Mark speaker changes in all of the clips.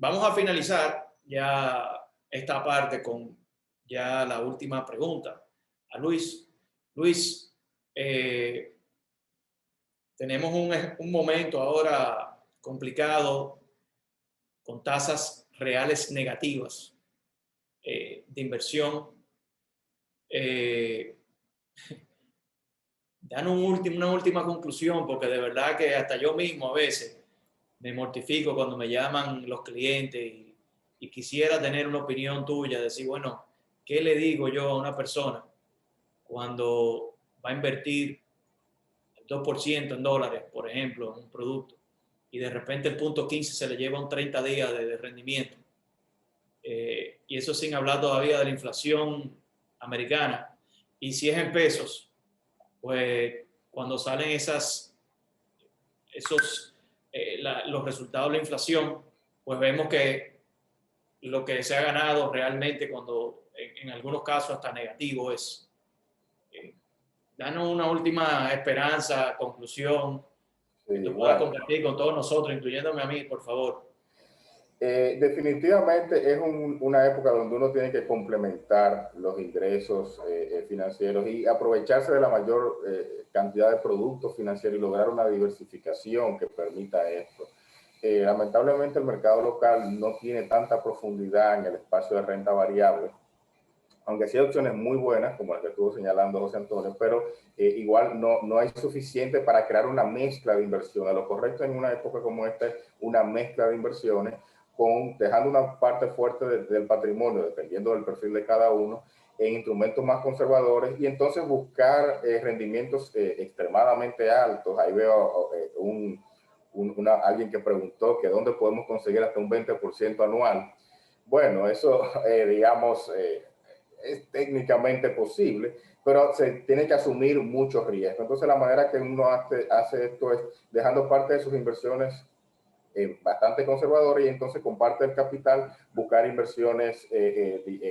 Speaker 1: vamos a finalizar ya esta parte con ya la última pregunta a Luis. Luis, eh, tenemos un momento ahora complicado con tasas reales negativas de inversión. Eh, Dan una última conclusión, porque de verdad que hasta yo mismo a veces me mortifico cuando me llaman los clientes y quisiera tener una opinión tuya, decir, bueno, ¿qué le digo yo a una persona cuando va a invertir el 2% en dólares, por ejemplo, en un producto, y de repente el punto 15 se le lleva un 30 días de rendimiento? Y eso sin hablar todavía de la inflación americana. Y si es en pesos, pues cuando salen los resultados de la inflación, pues vemos que lo que se ha ganado realmente, cuando en algunos casos hasta negativo es. Danos una última esperanza, conclusión, que
Speaker 2: Sí,
Speaker 1: tú puedas
Speaker 2: bueno,
Speaker 1: compartir con todos nosotros, incluyéndome a mí, por favor.
Speaker 2: definitivamente es una época donde uno tiene que complementar los ingresos financieros y aprovecharse de la mayor cantidad de productos financieros y lograr una diversificación que permita esto. Lamentablemente el mercado local no tiene tanta profundidad en el espacio de renta variable, aunque sí hay opciones muy buenas, como las que estuvo señalando José Antonio, pero igual no hay suficiente para crear una mezcla de inversiones. Lo correcto en una época como esta es una mezcla de inversiones, dejando una parte fuerte del patrimonio, dependiendo del perfil de cada uno, en instrumentos más conservadores, y entonces buscar rendimientos extremadamente altos. Ahí veo alguien que preguntó que dónde podemos conseguir hasta un 20% anual. Bueno, eso, digamos, es técnicamente posible, pero se tiene que asumir muchos riesgos. Entonces, la manera que uno hace esto es dejando parte de sus inversiones bastante conservadoras, y entonces con parte del capital buscar inversiones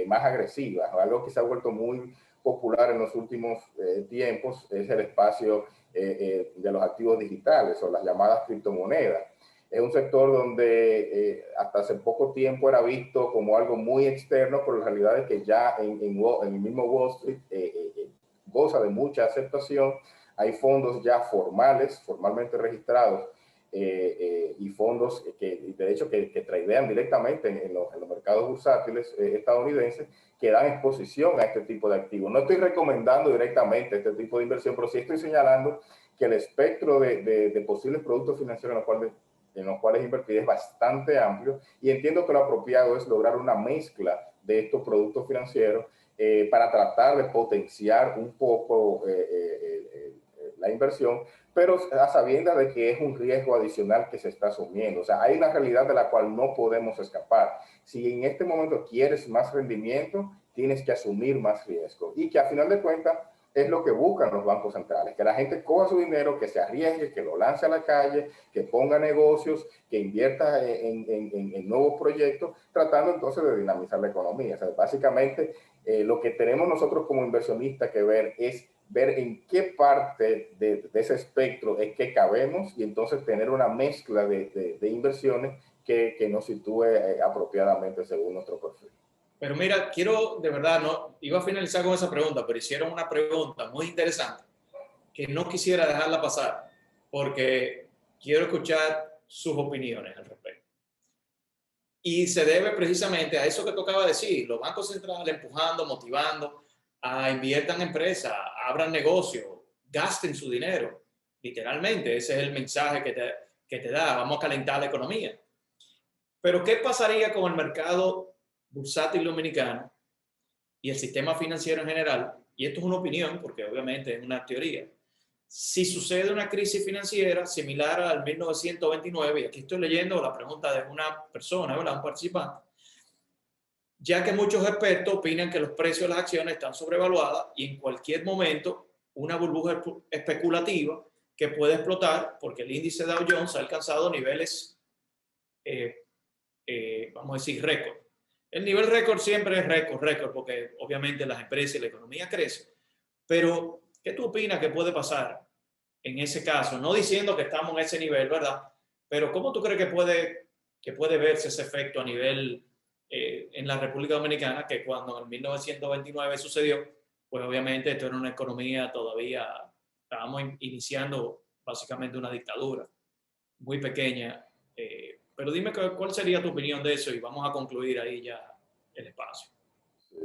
Speaker 2: más agresivas. Algo que se ha vuelto muy popular en los últimos tiempos es el espacio de los activos digitales o las llamadas criptomonedas. Es un sector donde hasta hace poco tiempo era visto como algo muy externo, pero la realidad es que ya en el mismo Wall Street goza de mucha aceptación. Hay fondos ya formalmente registrados, y fondos que de hecho que tradean directamente en los mercados bursátiles estadounidenses, que dan exposición a este tipo de activos. No estoy recomendando directamente este tipo de inversión, pero sí estoy señalando que el espectro de posibles productos financieros en los cuales invertir es bastante amplio, y entiendo que lo apropiado es lograr una mezcla de estos productos financieros para tratar de potenciar un poco la inversión, pero a sabiendas de que es un riesgo adicional que se está asumiendo. O sea, hay una realidad de la cual no podemos escapar. Si en este momento quieres más rendimiento, tienes que asumir más riesgo, y que a final de cuentas es lo que buscan los bancos centrales, que la gente coja su dinero, que se arriesgue, que lo lance a la calle, que ponga negocios, que invierta en nuevos proyectos, tratando entonces de dinamizar la economía. O sea, básicamente lo que tenemos nosotros como inversionistas que ver es ver en qué parte de ese espectro es que cabemos, y entonces tener una mezcla de inversiones que nos sitúe apropiadamente según nuestro perfil.
Speaker 1: Pero mira, quiero de verdad, no iba a finalizar con esa pregunta, pero hicieron una pregunta muy interesante que no quisiera dejarla pasar, porque quiero escuchar sus opiniones al respecto. Y se debe precisamente a eso que tocaba decir, los bancos centrales empujando, motivando a inviertan en empresas, abran negocios, gasten su dinero. Literalmente, ese es el mensaje que te da, vamos a calentar la economía. Pero ¿qué pasaría con el mercado bursátil dominicano y el sistema financiero en general? Y esto es una opinión, porque obviamente es una teoría. Si sucede una crisis financiera similar al 1929, y aquí estoy leyendo la pregunta de una persona, ¿verdad? Un participante, ya que muchos expertos opinan que los precios de las acciones están sobrevaluadas y en cualquier momento una burbuja especulativa que puede explotar, porque el índice Dow Jones ha alcanzado niveles, vamos a decir, récord. El nivel récord siempre es récord, porque obviamente las empresas y la economía crecen. Pero, ¿qué tú opinas que puede pasar en ese caso? No diciendo que estamos en ese nivel, ¿verdad? Pero ¿cómo tú crees que puede que puede verse ese efecto a nivel en la República Dominicana, que cuando en 1929 sucedió, pues obviamente esto era una economía todavía, estábamos iniciando básicamente una dictadura muy pequeña. Pero dime cuál sería tu opinión de eso y vamos a concluir ahí ya el espacio.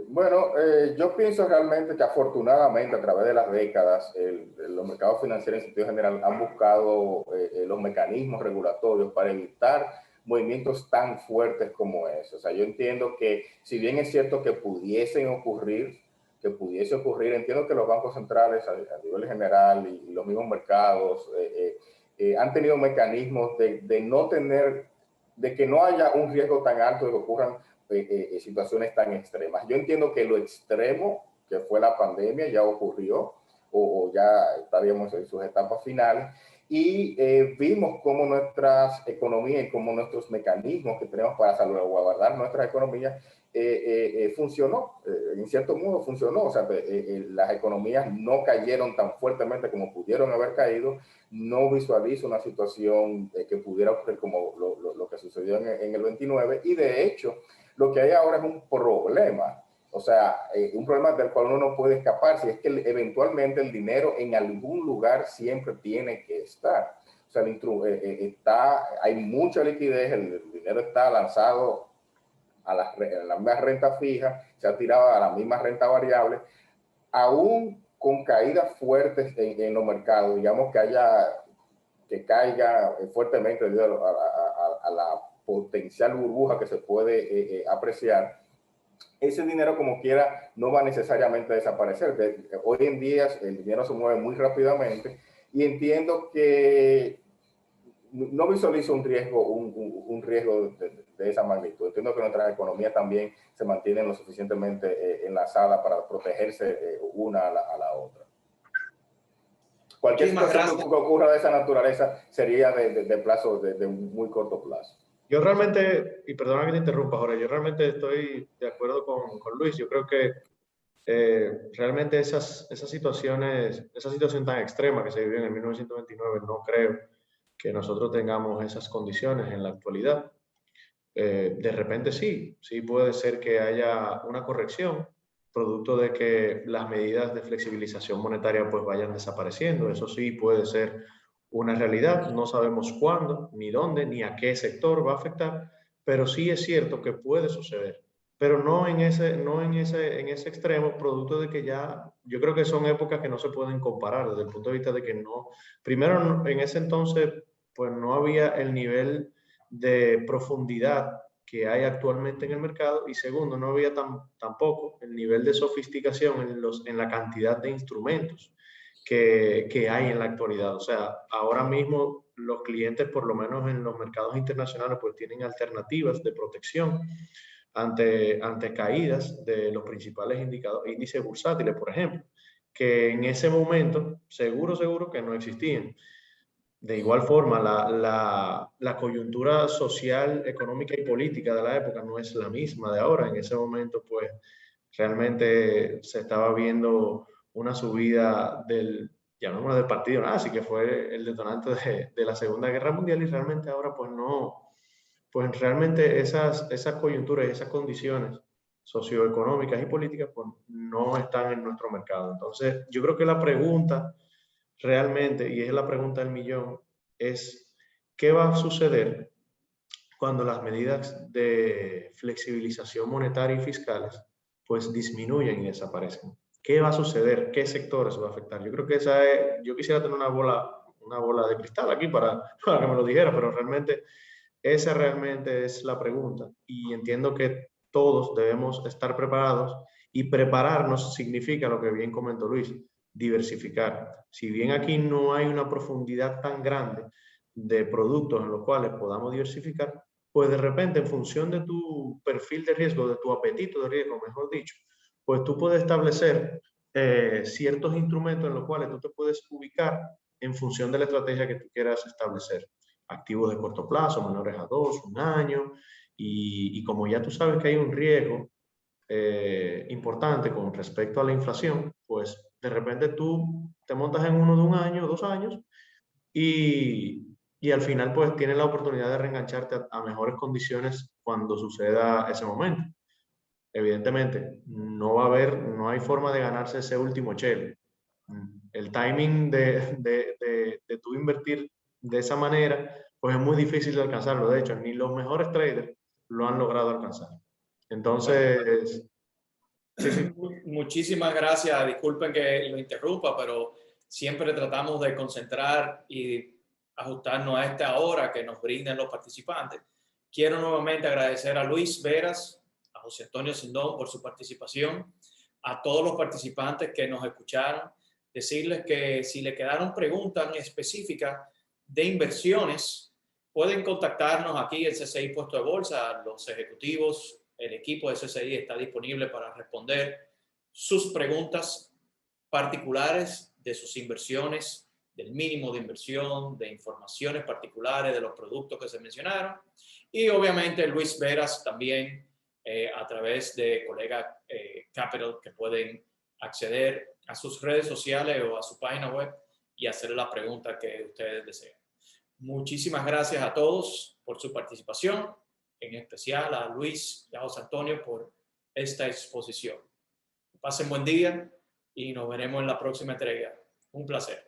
Speaker 2: Bueno, yo pienso realmente que afortunadamente a través de las décadas los mercados financieros en sentido general han buscado los mecanismos regulatorios para evitar movimientos tan fuertes como esos. O sea, yo entiendo que si bien es cierto que pudiese ocurrir, entiendo que los bancos centrales a nivel general y los mismos mercados han tenido mecanismos de no tener, de que no haya un riesgo tan alto de que ocurran situaciones tan extremas. Yo entiendo que lo extremo, que fue la pandemia, ya ocurrió o ya estaríamos en sus etapas finales y vimos cómo nuestras economías y cómo nuestros mecanismos que tenemos para salvaguardar nuestras economías funcionó, en cierto modo funcionó, o sea, las economías no cayeron tan fuertemente como pudieron haber caído. No visualizo una situación que pudiera ocurrir como lo que sucedió en el 29 y de hecho lo que hay ahora es un problema, o sea, un problema del cual uno no puede escapar, si es que eventualmente el dinero en algún lugar siempre tiene que estar. O sea, hay mucha liquidez, el dinero está lanzado a la misma renta fija, se ha tirado a la misma renta variable, aún con caídas fuertes en los mercados, digamos que caiga fuertemente debido a la potencial burbuja que se puede apreciar, ese dinero como quiera no va necesariamente a desaparecer. Hoy en día el dinero se mueve muy rápidamente y entiendo que no visualizo un riesgo de esa magnitud. Entiendo que nuestra economía también se mantiene lo suficientemente enlazada para protegerse una a la otra. Cualquier situación que ocurra de esa naturaleza sería de plazo, de muy corto plazo.
Speaker 3: Yo realmente, y perdona que te interrumpa, Jorge, yo realmente estoy de acuerdo con Luis. Yo creo que realmente esa situación tan extrema que se vivió en el 1929, no creo que nosotros tengamos esas condiciones en la actualidad. De repente sí puede ser que haya una corrección, producto de que las medidas de flexibilización monetaria pues vayan desapareciendo. Eso sí puede ser una realidad. No sabemos cuándo, ni dónde, ni a qué sector va a afectar, pero sí es cierto que puede suceder. Pero no en ese extremo, producto de que ya, yo creo que son épocas que no se pueden comparar desde el punto de vista de que no, primero en ese entonces pues no había el nivel de profundidad que hay actualmente en el mercado y segundo, no había tampoco el nivel de sofisticación en la cantidad de instrumentos que hay en la actualidad. O sea, ahora mismo los clientes, por lo menos en los mercados internacionales, pues tienen alternativas de protección ante caídas de los principales índices bursátiles, por ejemplo, que en ese momento seguro que no existían. De igual forma, la coyuntura social, económica y política de la época no es la misma de ahora. En ese momento, pues, realmente se estaba viendo una subida llamémoslo del partido nazi, que fue el detonante de la Segunda Guerra Mundial, y realmente ahora, pues, no, pues, realmente esas coyunturas y esas condiciones socioeconómicas y políticas, pues, no están en nuestro mercado. Entonces, yo creo que la pregunta realmente, y es la pregunta del millón, es ¿qué va a suceder cuando las medidas de flexibilización monetaria y fiscales pues disminuyen y desaparezcan? ¿Qué va a suceder? ¿Qué sectores va a afectar? Yo creo que yo quisiera tener una bola de cristal aquí para que me lo dijera, pero realmente esa realmente es la pregunta y entiendo que todos debemos estar preparados y prepararnos significa lo que bien comentó Luis, diversificar. Si bien aquí no hay una profundidad tan grande de productos en los cuales podamos diversificar, pues de repente en función de tu perfil de riesgo, de tu apetito de riesgo, mejor dicho, pues tú puedes establecer ciertos instrumentos en los cuales tú te puedes ubicar en función de la estrategia que tú quieras establecer. Activos de corto plazo, menores a 2, un año, y como ya tú sabes que hay un riesgo importante con respecto a la inflación, pues de repente tú te montas en uno de un año, 2 años, y y al final pues tienes la oportunidad de reengancharte a mejores condiciones cuando suceda ese momento. Evidentemente, no hay forma de ganarse ese último chele. El timing de tú invertir de esa manera, pues es muy difícil de alcanzarlo. De hecho, ni los mejores traders lo han logrado alcanzar. Entonces, sí.
Speaker 1: Muchísimas gracias. Disculpen que lo interrumpa, pero siempre tratamos de concentrar y ajustarnos a esta hora que nos brinden los participantes. Quiero nuevamente agradecer a Luis Veras, a José Antonio Sindón por su participación, a todos los participantes que nos escucharon, decirles que si le quedaron preguntas específicas de inversiones, pueden contactarnos aquí en CCI Puesto de Bolsa, los ejecutivos. El equipo de CCI está disponible para responder sus preguntas particulares de sus inversiones, del mínimo de inversión, de informaciones particulares de los productos que se mencionaron. Y obviamente Luis Veras también a través de Colega Capital, que pueden acceder a sus redes sociales o a su página web y hacer la pregunta que ustedes deseen. Muchísimas gracias a todos por su participación, en especial a Luis y a José Antonio por esta exposición. Pasen buen día y nos veremos en la próxima entrega. Un placer.